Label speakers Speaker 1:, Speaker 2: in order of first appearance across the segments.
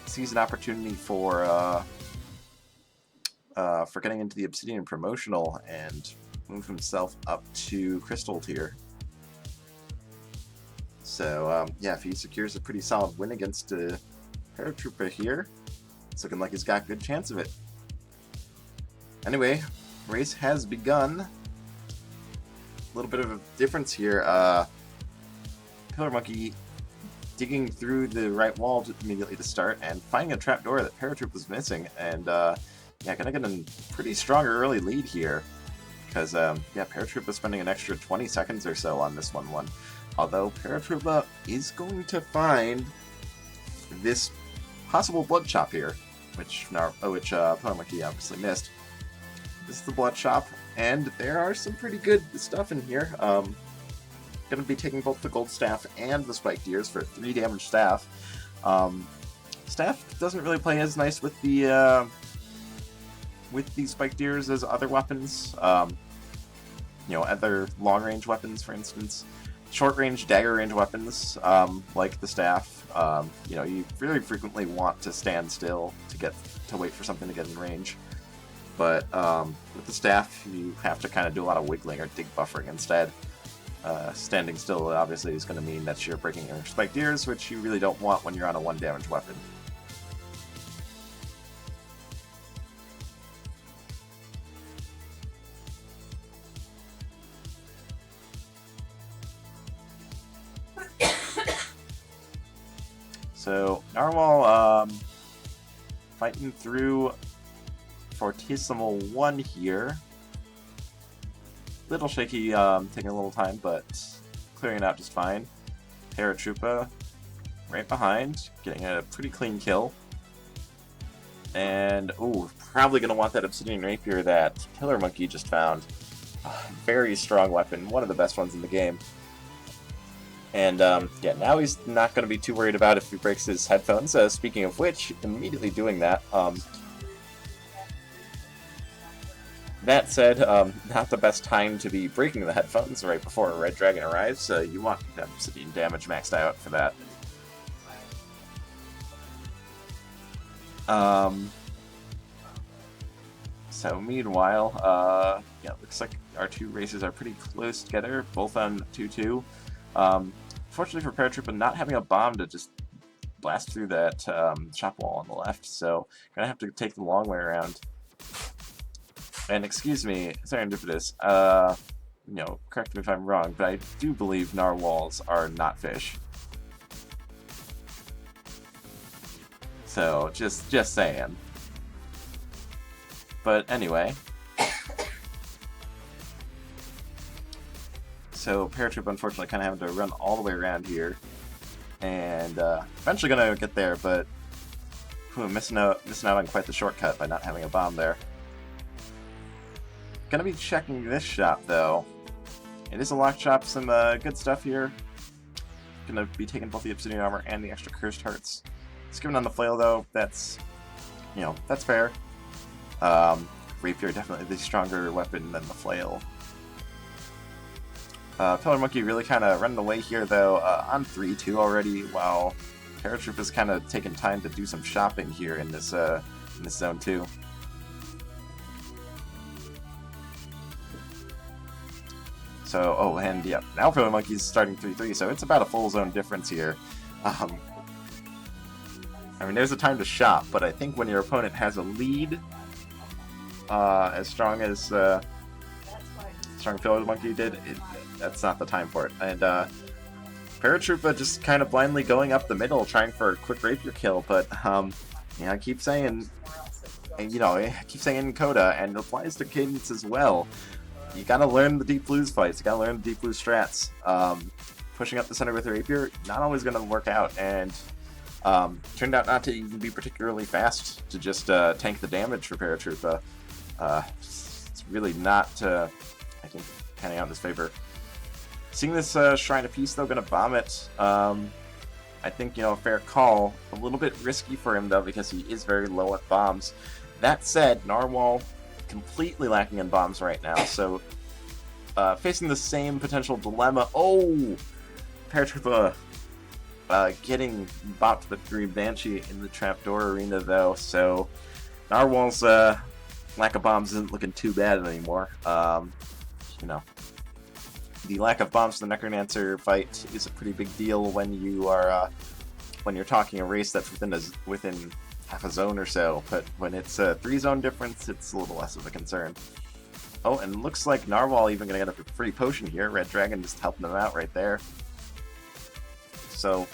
Speaker 1: sees an opportunity for getting into the Obsidian promotional and move himself up to Crystal tier. So yeah, if he secures a pretty solid win against Paratroopa here, it's looking like he's got a good chance of it. Anyway, race has begun. A little bit of a difference here. PillarMonkey digging through the right wall immediately to start and finding a trapdoor that Paratroop was missing, and yeah, gonna get a pretty strong early lead here because yeah, Paratroopa is spending an extra 20 seconds or so on this 1-1. Although Paratroopa is going to find this possible blood chop here, which PillarMonkey obviously missed. This is the blood chop, and there are some pretty good stuff in here. Going to be taking both the gold staff and the spiked ears for 3 damage staff. Staff doesn't really play as nice with the spiked ears as other weapons. You know, other long range weapons, for instance. Short range dagger range weapons, like the staff. You know, you really frequently want to stand still to wait for something to get in range. But with the staff, you have to kind of do a lot of wiggling or dig buffering instead. Standing still obviously is going to mean that you're breaking your spiked ears, which you really don't want when you're on a 1 damage weapon. So Narwhal fighting through Fortissimo 1 here. Little shaky, taking a little time, but clearing it out just fine. Paratroopa right behind, getting a pretty clean kill. And, ooh, probably going to want that Obsidian Rapier that PillarMonkey just found. Very strong weapon, one of the best ones in the game. And, yeah, now he's not going to be too worried about if he breaks his headphones. Speaking of which, immediately doing that. That said, not the best time to be breaking the headphones right before a Red Dragon arrives, so you want that Obsidian damage maxed out for that. So meanwhile, yeah, looks like our 2 races are pretty close together, both on 2-2. Fortunately for Paratroopa, not having a bomb to just blast through that chop wall on the left, so gonna have to take the long way around. And excuse me, serendipitous, you know, correct me if I'm wrong, but I do believe narwhals are not fish. So, just saying. But anyway. So, Paratroop unfortunately kind of having to run all the way around here. And eventually gonna get there, but missing out on quite the shortcut by not having a bomb there. Gonna be checking this shop though. It is a lock shop, some good stuff here. Gonna be taking both the obsidian armor and the extra cursed hearts. Skipping on the flail though, that's, you know, that's fair. Rapier definitely the stronger weapon than the flail. PillarMonkey really kind of running away here though, on 3-2 already, while Paratroop is kind of taking time to do some shopping here in this zone 2. So, oh, and yeah, now PillarMonkey's starting 3-3, so it's about a full zone difference here. I mean, there's a time to shop, but I think when your opponent has a lead, as strong as strong PillarMonkey did, that's not the time for it. And Paratroopa just kind of blindly going up the middle, trying for a quick rapier kill, but yeah, I keep saying, you know, I keep saying Coda, and it applies to Cadence as well. You gotta learn the deep blues fights, you gotta learn the deep blues strats. Pushing up the center with a rapier, not always gonna work out, and turned out not to even be particularly fast to just tank the damage for Paratroopa. It's really not, I think, panning out in his favor. Seeing this Shrine of Peace, though, gonna bomb it. I think, you know, a fair call. A little bit risky for him, though, because he is very low at bombs. That said, Narwhal completely lacking in bombs right now, so facing the same potential dilemma. Oh! Paratroopa getting bopped with Green Banshee in the Trapdoor Arena, though, so Narwhal's lack of bombs isn't looking too bad anymore. You know, the lack of bombs in the Necromancer fight is a pretty big deal when you are when you're talking a race that's within half a zone or so, but when it's a 3-zone difference, it's a little less of a concern. Oh, and looks like Narwhal even gonna get a free potion here. Red Dragon just helping him out right there. So,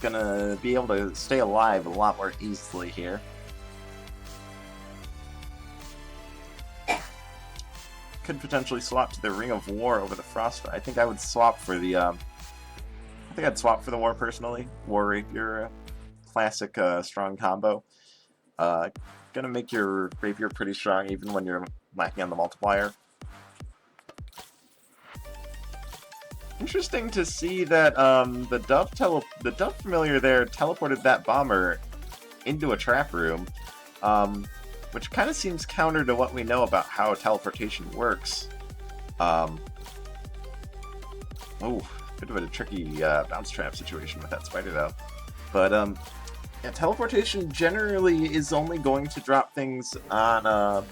Speaker 1: gonna be able to stay alive a lot more easily here. Could potentially swap to the Ring of War over the Frostfire. I think I would swap for the, I think I'd swap for the War personally. War Rapier, classic strong combo. Gonna make your Rapier pretty strong even when you're lacking on the multiplier. Interesting to see that the Dove Familiar there teleported that bomber into a trap room, which kind of seems counter to what we know about how teleportation works. Oh, bit of a tricky bounce trap situation with that spider though. But yeah, teleportation generally is only going to drop things on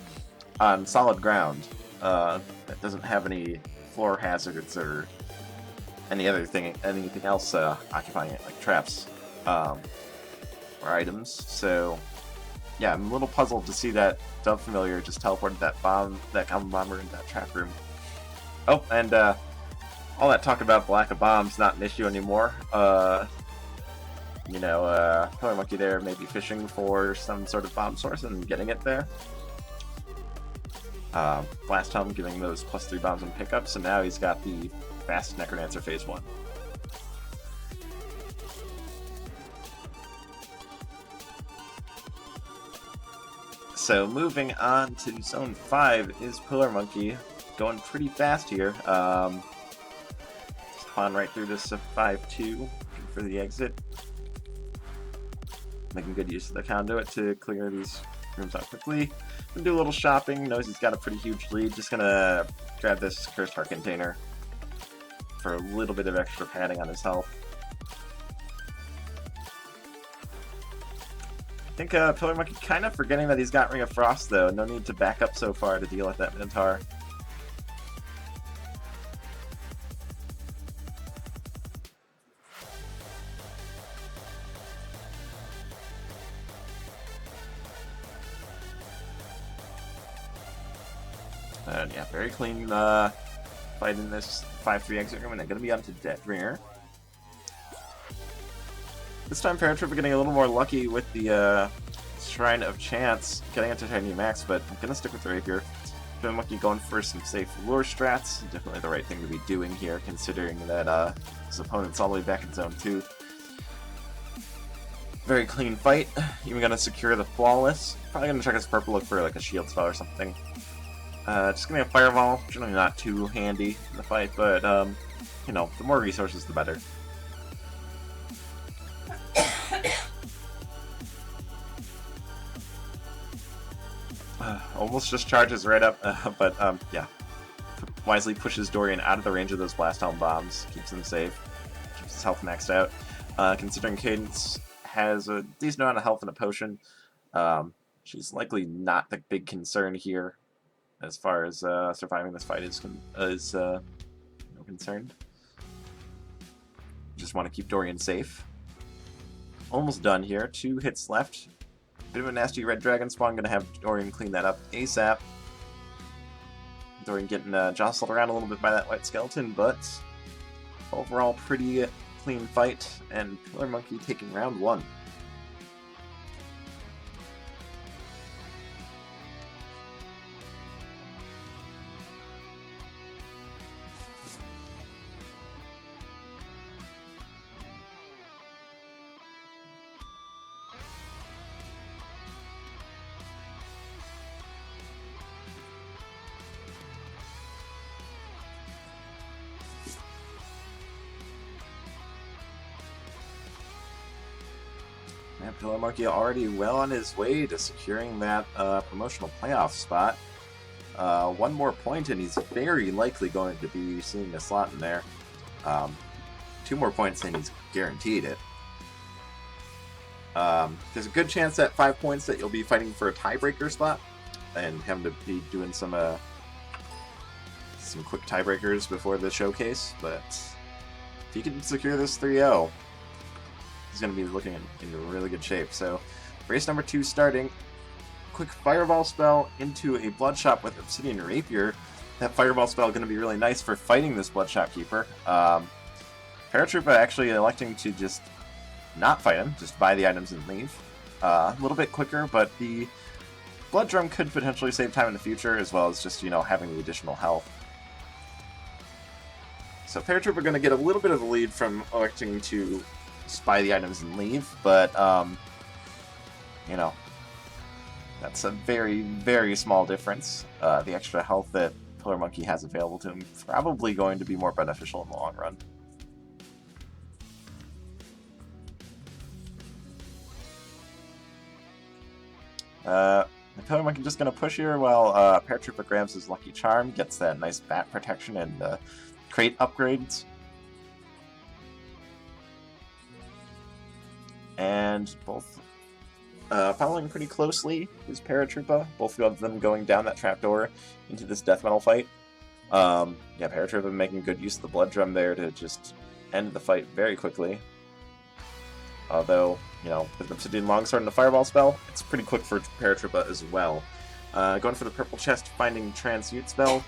Speaker 1: solid ground that doesn't have any floor hazards or anything else occupying it, like traps or items. So yeah, I'm a little puzzled to see that Dove Familiar just teleported that common bomber into that trap room. Oh, and all that talk about the lack of bombs not an issue anymore. You know, PillarMonkey there may be fishing for some sort of bomb source and getting it there. Blast Helm giving those +3 bombs and pickups, so now he's got the fast Necromancer phase 1. So moving on to Zone 5 is PillarMonkey, going pretty fast here. Spawn right through this 5-2 for the exit. Making good use of the conduit to clear these rooms out quickly. Gonna do a little shopping, knows he's got a pretty huge lead. Just gonna grab this Cursed Heart container for a little bit of extra padding on his health. I think PillarMonkey kind of forgetting that he's got Ring of Frost though. No need to back up so far to deal with that Minotaur. And yeah, very clean fight in this 5-3 exit room, and they're going to be onto Deathbringer. This time Paratroopa getting a little more lucky with the Shrine of Chance, getting into Tiny Max, but I'm going to stick with the Rapier. PillarMonkey going for some safe lure strats. Definitely the right thing to be doing here, considering that his opponent's all the way back in Zone 2. Very clean fight. Even going to secure the Flawless. Probably going to check his purple, look for like a shield spell or something. Just gonna be a Fireball, generally not too handy in the fight, but, you know, the more resources, the better. Almost just charges right up, but, yeah. Wisely pushes Dorian out of the range of those Blast Helm bombs, keeps him safe, keeps his health maxed out. Considering Cadence has a decent amount of health and a potion, she's likely not the big concern here, as far as surviving this fight is concerned. Just want to keep Dorian safe. Almost done here. 2 hits left. Bit of a nasty red dragon spawn. Gonna have Dorian clean that up ASAP. Dorian getting jostled around a little bit by that white skeleton, but overall pretty clean fight. And PillarMonkey taking round 1. And PillarMonkey already well on his way to securing that promotional playoff spot. 1 more point and he's very likely going to be seeing a slot in there. 2 more points and he's guaranteed it. There's a good chance at 5 points that you'll be fighting for a tiebreaker spot and having to be doing some quick tiebreakers before the showcase, but if he can secure this 3-0, he's going to be looking in really good shape. So, race number 2 starting. Quick Fireball spell into a Bloodshot with Obsidian Rapier. That Fireball spell is going to be really nice for fighting this Bloodshot Keeper. Paratroopa actually electing to just not fight him, just buy the items and leave. A little bit quicker, but the Blood Drum could potentially save time in the future, as well as just, you know, having the additional health. So Paratroopa going to get a little bit of the lead from electing to buy the items and leave, but, you know, that's a very, very small difference. The extra health that PillarMonkey has available to him probably going to be more beneficial in the long run. PillarMonkey just going to push here while Paratroopa grabs his Lucky Charm, gets that nice bat protection and crate upgrades. And both following pretty closely is Paratroopa, both of them going down that trapdoor into this death metal fight. Yeah, Paratroopa making good use of the Blood Drum there to just end the fight very quickly. Although, you know, with Obsidian Longsword and the Fireball spell, it's pretty quick for Paratroopa as well. Going for the purple chest, finding Transmute spell.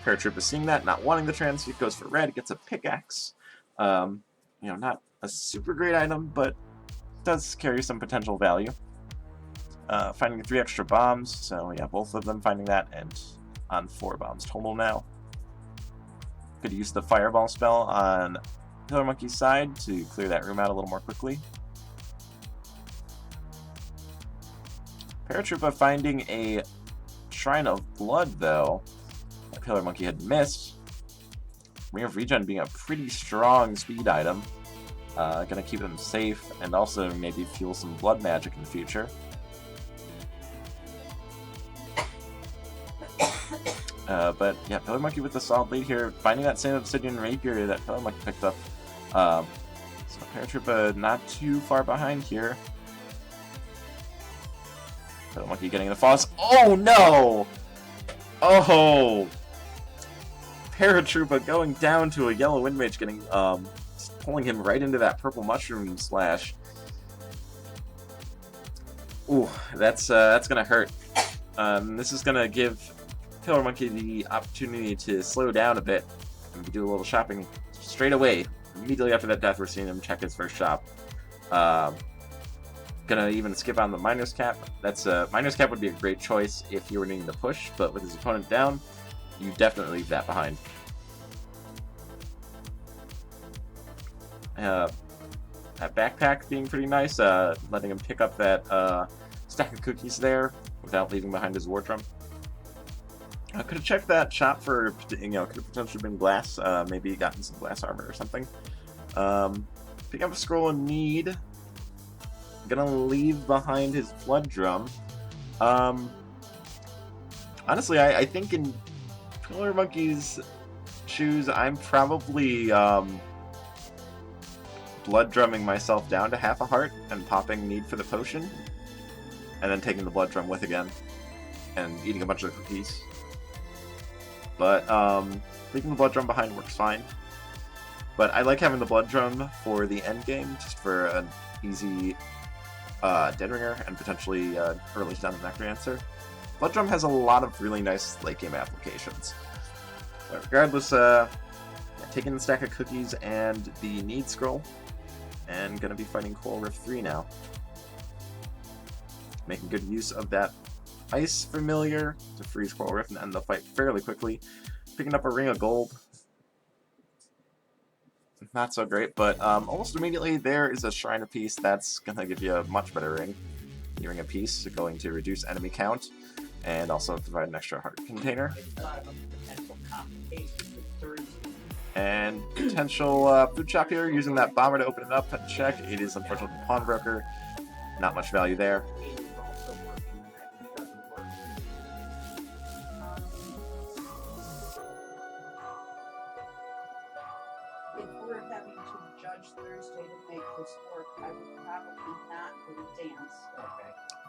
Speaker 1: Paratroopa seeing that, not wanting the Transmute, goes for red, gets a pickaxe. You know, not a super great item, but does carry some potential value. Finding 3 extra bombs, so yeah, both of them finding that, and on 4 bombs total now. Could use the Fireball spell on PillarMonkey's side to clear that room out a little more quickly. Paratroopa finding a Shrine of Blood, though, that PillarMonkey had missed. Ring of Regen being a pretty strong speed item. Gonna keep him safe, and also maybe fuel some blood magic in the future. But yeah, PillarMonkey with the solid lead here, finding that same Obsidian Rapier that PillarMonkey picked up. So Paratroopa not too far behind here. PillarMonkey getting the Foss. Oh no! Oh! Paratroopa going down to a Yellow Wind Mage, getting pulling him right into that purple mushroom slash. Ooh, that's gonna hurt. This is gonna give PillarMonkey the opportunity to slow down a bit and do a little shopping straight away. Immediately after that death, we're seeing him check his first shop. Gonna even skip on the Miner's Cap. That's Miner's Cap would be a great choice if you were needing to push, but with his opponent down, you definitely leave that behind. That backpack being pretty nice, letting him pick up that stack of cookies there without leaving behind his war drum. I could have checked that shop for, you know, could have potentially been glass, maybe gotten some glass armor or something. Picking up a scroll of need. Gonna leave behind his blood drum. Honestly, I think in PillarMonkey's shoes, I'm probably blood drumming myself down to half a heart and popping need for the potion, and then taking the blood drum with again and eating a bunch of cookies. But leaving the blood drum behind works fine. But I like having the blood drum for the end game, just for an easy Dead Ringer and potentially early down the Necromancer. Blood drum has a lot of really nice late game applications. But regardless, taking the stack of cookies and the need scroll, and gonna be fighting Coral Rift 3 now. Making good use of that Ice Familiar to freeze Coral Rift and end the fight fairly quickly. Picking up a Ring of Gold. Not so great, but almost immediately there is a Shrine of Peace that's going to give you a much better ring. The Ring of Peace is going to reduce enemy count and also provide an extra heart container. And potential food shop here, using that bomber to open it up and check. It is unfortunately Pawnbroker. Not much value there.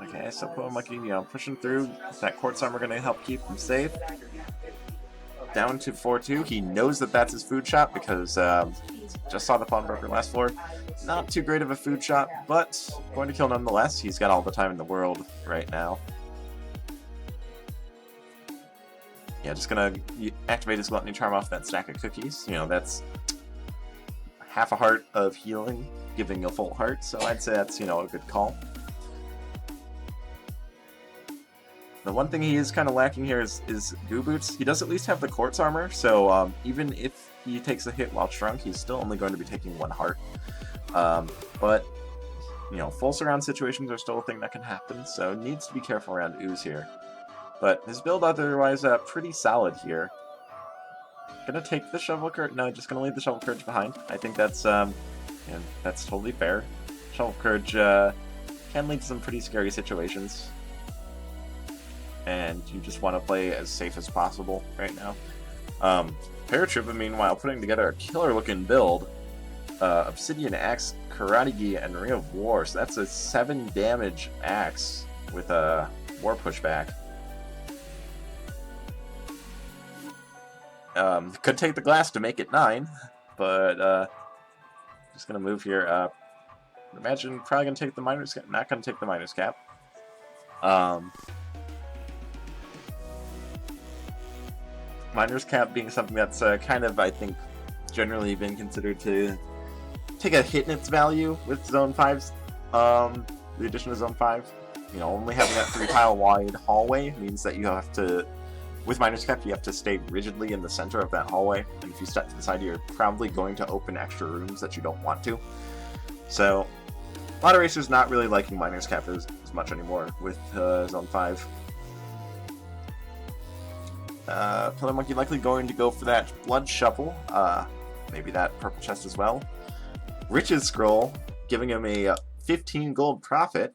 Speaker 1: Okay, so PillarMonkey, you know, pushing through. That quartz armor going to help keep him safe. Down to 4-2. He knows that that's his food shot because just saw the pawnbroker last floor. Not too great of a food shot, but going to kill nonetheless. He's got all the time in the world right now. Yeah, just gonna activate his Gluttony Charm off that stack of cookies. You know, that's half a heart of healing, giving a full heart, so I'd say that's, you know, a good call. The one thing he is kind of lacking here is Goo Boots. He does at least have the quartz armor, so even if he takes a hit while shrunk, he's still only going to be taking 1 heart. But, you know, full surround situations are still a thing that can happen, so needs to be careful around Ooze here. But his build otherwise pretty solid here. Gonna take the Shovel Courage. No, just gonna leave the Shovel Courage behind. I think that's that's totally fair. Shovel Courage can lead to some pretty scary situations, and you just want to play as safe as possible right now. Paratroopa, meanwhile, putting together a killer-looking build. Obsidian Axe, Karate Gi, and Ring of War. So that's a 7 damage axe with a War Pushback. Could take the glass to make it 9, but just gonna move here. Imagine probably gonna take the Miner's Cap. Not gonna take the Miner's Cap. Miner's Cap being something that's kind of, I think, generally been considered to take a hit in its value with Zone 5's, the addition of Zone 5. You know, only having that 3-tile wide hallway means that you have to, with Miner's Cap, you have to stay rigidly in the center of that hallway, and if you step to the side, you're probably going to open extra rooms that you don't want to. So, a lot of racers not really liking Miner's Cap as much anymore with Zone 5. PillarMonkey likely going to go for that Blood Shovel, maybe that Purple Chest as well. Riches Scroll, giving him a 15 gold profit,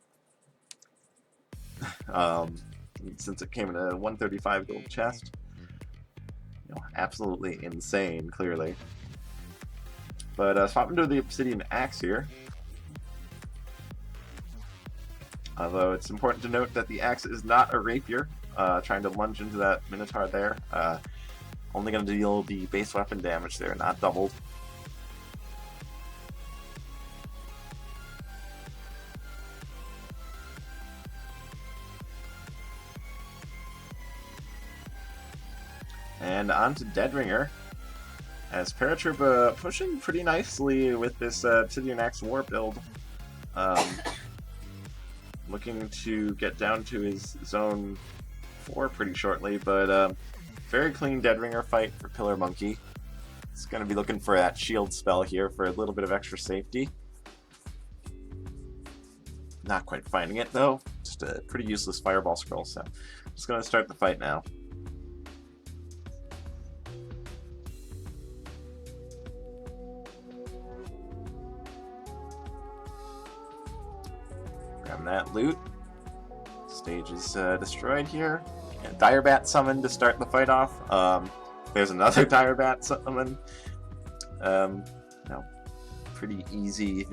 Speaker 1: since it came in a 135 gold chest. You know, absolutely insane, clearly. But swap into the Obsidian Axe here. Although it's important to note that the axe is not a rapier. Trying to lunge into that Minotaur there. Only going to deal the base weapon damage there, not doubled. And on to Deadringer, as Paratroopa pushing pretty nicely with this Obsidian Axe War build. Looking to get down to his Zone 4 pretty shortly, but very clean Deadringer fight for PillarMonkey. It's going to be looking for that shield spell here for a little bit of extra safety. Not quite finding it though, just a pretty useless fireball scroll, so just going to start the fight now. Grab that loot. Stage is destroyed here. And Direbat summoned to start the fight off. There's another Direbat summon. No, pretty easy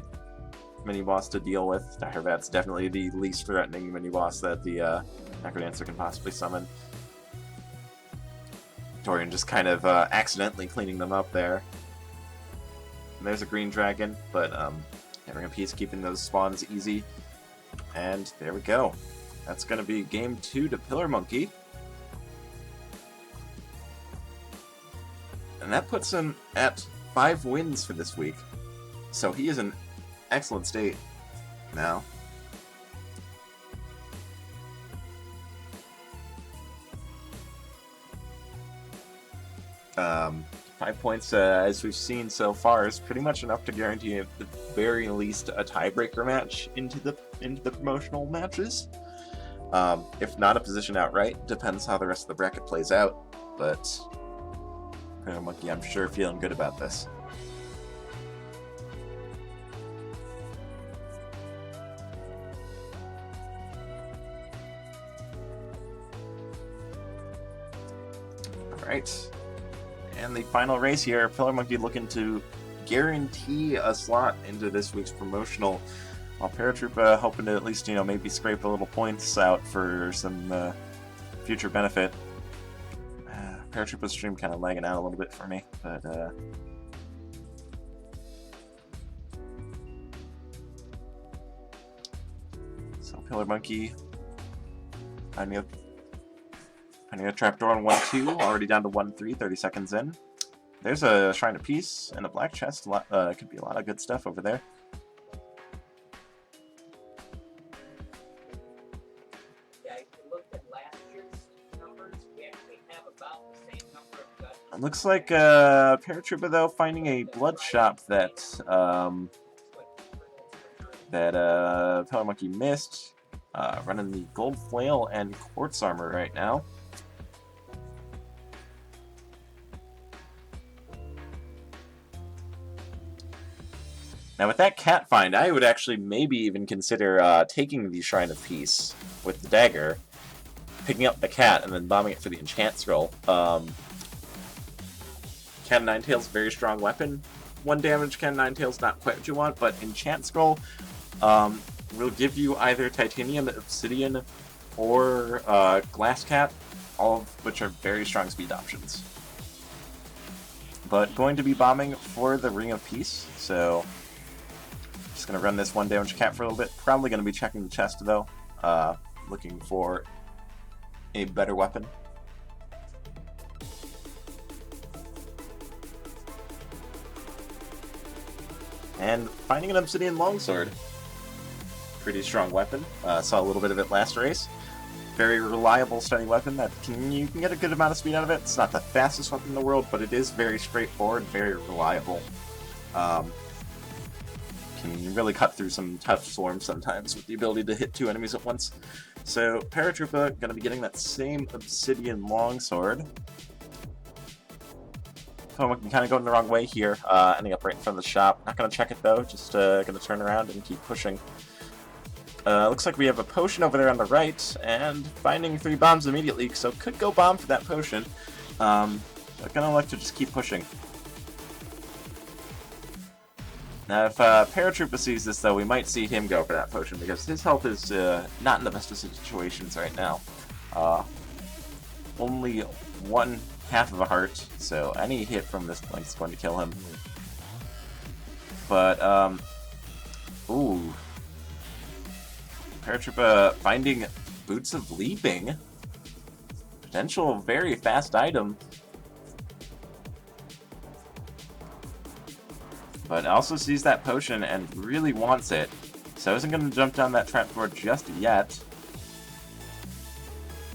Speaker 1: mini-boss to deal with. Direbat's definitely the least threatening mini-boss that the Necrodancer can possibly summon. Torian just kind of accidentally cleaning them up there. And there's a green dragon, but Ring of Peace keeping those spawns easy. And there we go. That's going to be game 2 to PillarMonkey. And that puts him at 5 wins for this week. So he is in excellent state now. Um, 5 points, as we've seen so far, is pretty much enough to guarantee at the very least a tiebreaker match into the promotional matches. If not a position outright, depends how the rest of the bracket plays out. But PillarMonkey, I'm sure, feeling good about this. Alright. And the final race here, PillarMonkey looking to guarantee a slot into this week's promotional While Paratroopa hoping to at least, you know, maybe scrape a little points out for some future benefit. Paratroopa's stream kind of lagging out a little bit for me, but so PillarMonkey finding a trapdoor on 1-2, already down to 1-3, 30 seconds in. There's a Shrine of Peace and a black chest. Could be a lot of good stuff over there. It looks like Paratroopa, though, finding a blood shop that PillarMonkey missed. Running the gold flail and quartz armor right now. Now with that cat find, I would actually maybe even consider taking the Shrine of Peace with the dagger, picking up the cat, and then bombing it for the enchant scroll. Cat Nine Tails, very strong weapon. 1 damage Cat Nine Tails, not quite what you want, but enchant scroll will give you either titanium, obsidian, or glass cat, all of which are very strong speed options. But going to be bombing for the Ring of Peace, so just going to run this 1 damage cat for a little bit. Probably going to be checking the chest though, looking for a better weapon. And finding an obsidian longsword. Pretty strong weapon. Saw a little bit of it last race. Very reliable, steady weapon that you can get a good amount of speed out of it. It's not the fastest weapon in the world, but it is very straightforward, very reliable. Can really cut through some tough swarms sometimes with the ability to hit 2 enemies at once. So Paratroopa gonna be getting that same obsidian longsword. I'm kind of going the wrong way here, ending up right in front of the shop. Not going to check it though, just going to turn around and keep pushing. Looks like we have a potion over there on the right, and finding 3 bombs immediately, so could go bomb for that potion. But going to like to just keep pushing. Now if Paratroopa sees this though, we might see him go for that potion, because his health is not in the best of situations right now. Only 1/2 of a heart, so any hit from this point is going to kill him. But, ooh. Paratroopa finding Boots of Leaping. Potential very fast item. But also sees that potion and really wants it. So isn't going to jump down that trapdoor just yet.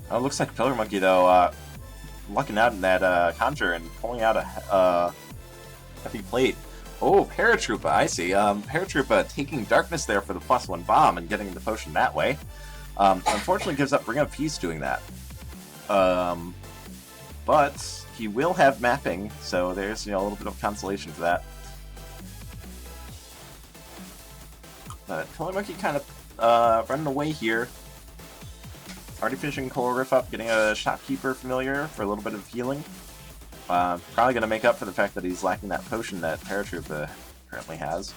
Speaker 1: Oh, looks like PillarMonkey though, lucking out in that conjure and pulling out a heavy plate. Oh, Paratroopa, I see. Paratroopa taking darkness there for the +1 bomb and getting the potion that way. Unfortunately gives up Ring of Peace doing that. But he will have mapping, so there's, you know, a little bit of consolation for that. But PillarMonkey kind of running away here. Already finishing Coral Riff up, getting a Shopkeeper familiar for a little bit of healing. Probably going to make up for the fact that he's lacking that potion that Paratroopa currently has.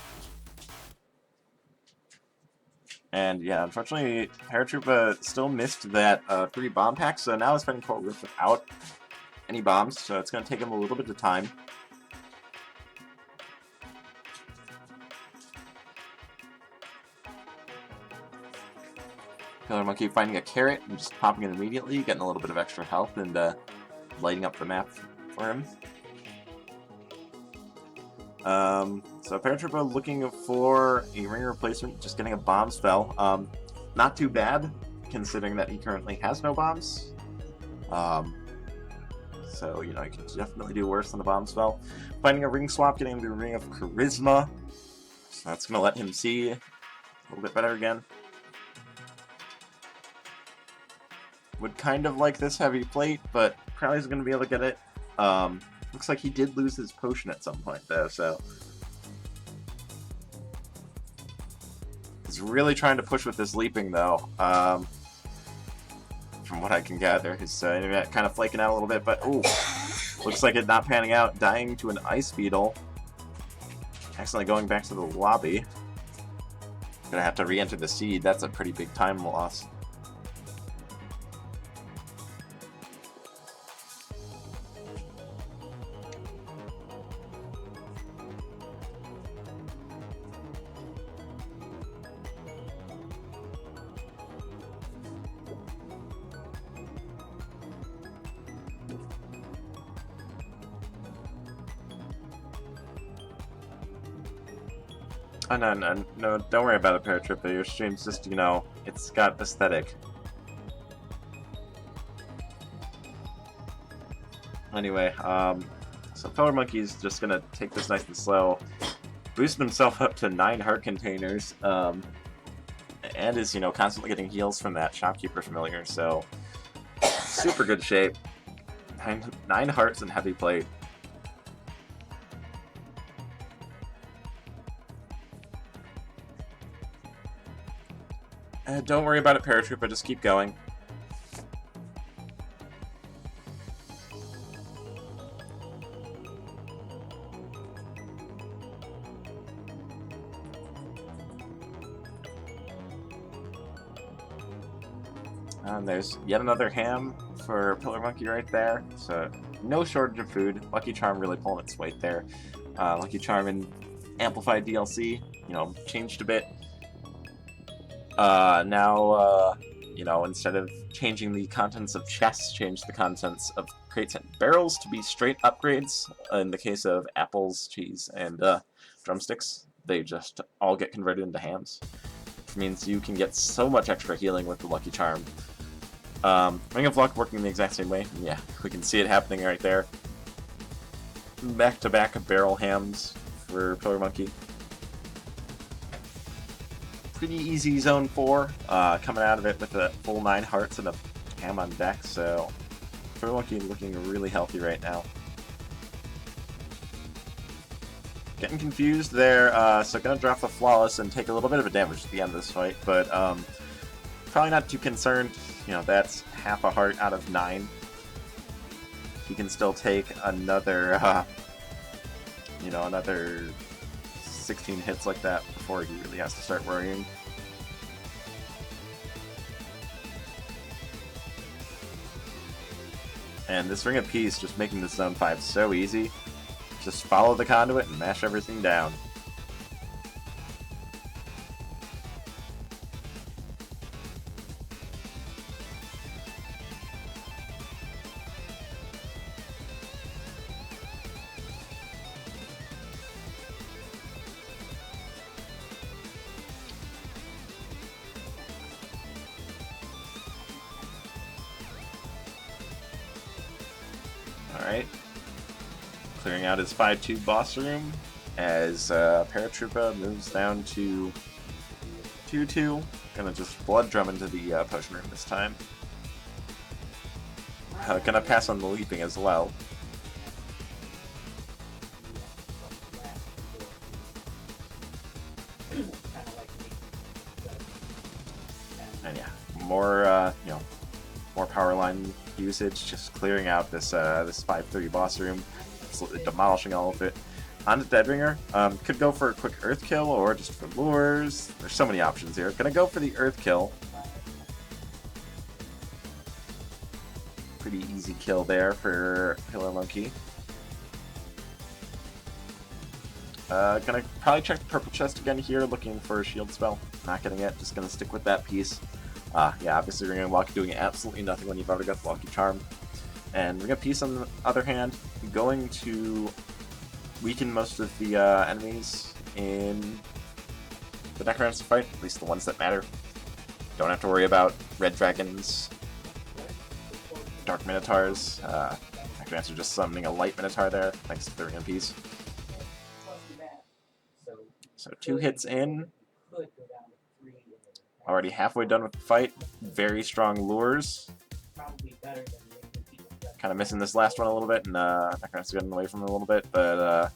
Speaker 1: And yeah, unfortunately, Paratroopa still missed that 3 bomb pack, so now he's fighting Coral Riff without any bombs, so it's going to take him a little bit of time. PillarMonkey finding a carrot and just popping it immediately, getting a little bit of extra health and lighting up the map for him. So Paratroopa looking for a ring replacement, just getting a bomb spell. Not too bad, considering that he currently has no bombs. So, you know, he can definitely do worse than a bomb spell. Finding a ring swap, getting the Ring of Charisma. So that's going to let him see a little bit better again. Would kind of like this heavy plate, but probably isn't going to be able to get it. Looks like he did lose his potion at some point, though, so... He's really trying to push with this leaping, though. From what I can gather. His internet kind of flaking out a little bit, but ooh. Looks like it not panning out. Dying to an Ice Beetle. Accidentally going back to the lobby. Gonna have to re-enter the seed. That's a pretty big time loss. Oh, no, don't worry about it, Paratroopa. Your stream's just, you know, it's got aesthetic. Anyway, so PillarMonkey's just gonna take this nice and slow, boosting himself up to 9 heart containers, and is, you know, constantly getting heals from that Shopkeeper familiar, so super good shape. 9 hearts and heavy plate. Don't worry about it, Paratroopa, just keep going. And there's yet another ham for PillarMonkey right there. So no shortage of food. Lucky Charm really pulling its weight there. Lucky Charm in Amplified DLC, you know, changed a bit. Now, you know, instead of changing the contents of chests, change the contents of crates and barrels to be straight upgrades. In the case of apples, cheese, and drumsticks, they just all get converted into hams. Which means you can get so much extra healing with the Lucky Charm. Ring of Luck working the exact same way. Yeah, we can see it happening right there. Back-to-back barrel hams for PillarMonkey. Pretty easy Zone 4, coming out of it with a full 9 hearts and a ham on deck, so PillarMonkey looking really healthy right now. Getting confused there, so gonna drop the Flawless and take a little bit of a damage at the end of this fight, but probably not too concerned. You know, that's half a heart out of 9. He can still take another, you know, another 16 hits like that before he really has to start worrying. And this Ring of Peace just making this Zone 5 so easy. Just follow the conduit and mash everything down. Alright. Clearing out his 5-2 boss room as Paratroopa moves down to 2-2. Gonna just blood drum into the potion room this time. Gonna pass on the leaping as well. And yeah, more you know, more power line usage, just clearing out this this 5-3 boss room, absolutely demolishing all of it. On to Deadringer, could go for a quick Earth kill or just for lures. There's so many options here. Gonna go for the Earth kill. Pretty easy kill there for PillarMonkey. Gonna probably check the purple chest again here, looking for a shield spell. Not getting it, just gonna stick with that piece. Yeah, obviously Ring of Luck doing absolutely nothing when you've already got the Lucky Charm. And Ring of Peace, on the other hand, going to weaken most of the enemies in the Necromancer fight, at least the ones that matter. Don't have to worry about red dragons, dark minotaurs. Necromancer just summoning a light minotaur there, thanks to the Ring of Peace. So 2 hits in. Already halfway done with the fight. Very strong lures. Kind of missing this last one a little bit, and Necromancer getting away from it a little bit, but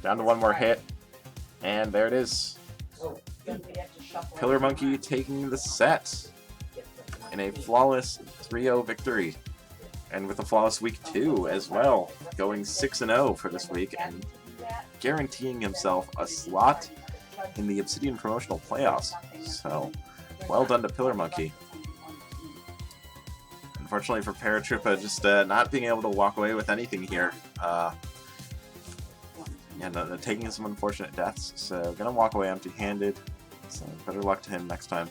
Speaker 1: down to 1 more hit. And there it is. PillarMonkey taking the set in a flawless 3-0 victory. And with a flawless week 2 as well. Going 6-0 for this week and guaranteeing himself a slot in the Obsidian Promotional Playoffs. So, well done to PillarMonkey. Unfortunately for Paratroopa, just not being able to walk away with anything here. And taking some unfortunate deaths, so gonna walk away empty-handed. So better luck to him next time.